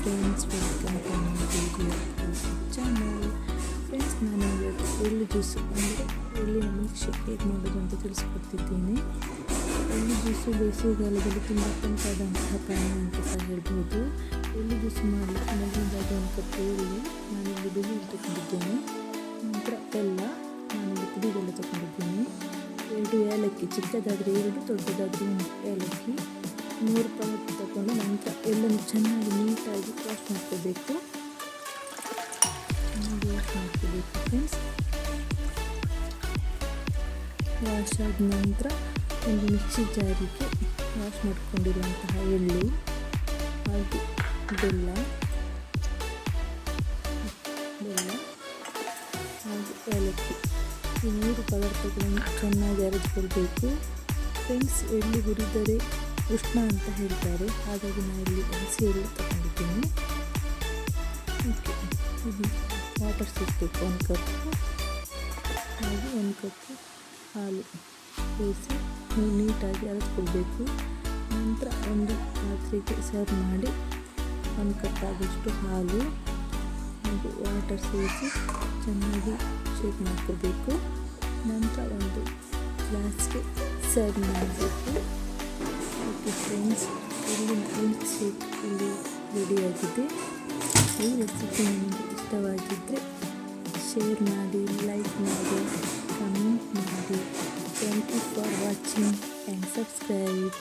Friends, welcome to my video channel. Friends, ನಾನು ಇವತ್ತು ಎಳ್ಳು ಜ್ಯೂಸು ಅಂದರೆ ಎಳ್ಳಿನ ಮಿಲ್ಕ್ ಶೇಕ್ ಹೇಗೆ ಮಾಡೋದು ಅಂತ ತಿಳಿಸ್ಕೊಡ್ತಿದ್ದೇನೆ. ಎಳ್ಳು ಜ್ಯೂಸು ಬೇಸಿಗೆಗಾಲದಲ್ಲಿ ತುಂಬ ತಂಪಾದಂತಹ ಪಾನೀಯ ಅಂತ ಸಹ ಹೇಳ್ಬೋದು. ಎಳ್ಳು ಜ್ಯೂಸು ಮಾಡಲಿಕ್ಕೆ ಮೊದಲಿಂದಾಗಿ 1 ಕಪ್ ಎಳ್ಳು ನಾನಿಲ್ಲಿ ಬಿಳಿ ತಗೊಂಡಿದ್ದೇನೆ. ನಂತರ ಬೆಲ್ಲ ನಾನಿಲ್ಲಿ ಪುಡಿ ಬೆಲ್ಲ ತಗೊಂಡಿದ್ದೇನೆ. 2 ಏಲಕ್ಕಿ, ಚಿಕ್ಕದಾದರೆ 2, ದೊಡ್ಡದಾದರೆ 1 ಏಲಕ್ಕಿ, 100 ಪೌಡರ್ ತಗೊಂಡು ನಂತರ ಎಳ್ಳನ್ನು ಚೆನ್ನಾಗಿ ನೀಟಾಗಿ ವಾಶ್ ಮಾಡ್ಕೋಬೇಕು. ಫ್ರೆಂಡ್ಸ್, ವಾಶ್ ಆದ ನಂತರ ಒಂದು ಮಿಕ್ಸಿ ಜಾರಿಗೆ ವಾಶ್ ಮಾಡಿಕೊಂಡಿರುವಂತಹ ಎಳ್ಳು ಹಾಗೂ ಬೆಲ್ಲ ಹಾಗೂ ಏಲಕ್ಕಿ ಈ 3 ಪದಾರ್ಥಗಳನ್ನು ಚೆನ್ನಾಗಿ ಅರೆದುಕೊಳ್ಬೇಕು. ಫ್ರೆಂಡ್ಸ್, ಎಳ್ಳು ಹುರಿದರೆ ಉಷ್ಣ ಅಂತ ಹೇಳ್ತಾರೆ, ಹಾಗಾಗಿ ನಾನು ಇಲ್ಲಿ ಹಸಿ ಎಳ್ಳು ತಗೊಂಡಿದ್ದೇನೆ. ಇದು ವಾಟರ್ ಸಿಗಬೇಕು 1 ಕಪ್ ಹಾಗೂ 1 ಕಪ್ ಹಾಲು ಬೇಯಿಸಿ ನೀಟಾಗಿ ಅರೆದುಕೊಳ್ಬೇಕು. ನಂತರ ಒಂದು ಪಾತ್ರೆಗೆ ಸರ್ವ್ ಮಾಡಿ 1 ಕಪ್ ಆಗುವಷ್ಟು ಹಾಲು ಹಾಗೂ ವಾಟರ್ ಸೇರಿಸಿ ಚೆನ್ನಾಗಿ ಶೇಕ್ ಮಾಡ್ಕೋಬೇಕು. ನಂತರ ಒಂದು ಗ್ಲಾಸ್ಗೆ ಸರ್ವ್ ಮಾಡಬೇಕು. ಓಕೆ ಫ್ರೆಂಡ್ಸ್, ಎಳ್ಳಿನ ಮಿಲ್ಕ್ ಶೇಕ್ ಇಲ್ಲಿ ರೆಡಿಯಾಗಿದೆ. ಈ ರೆಸಿಪಿ ನಿಮಗೆ ಇಷ್ಟವಾಗಿದ್ದರೆ ಶೇರ್ ಮಾಡಿ, ಲೈಕ್ ಮಾಡಿ, ಕಮೆಂಟ್ ಮಾಡಿ. Thank you for watching and subscribe.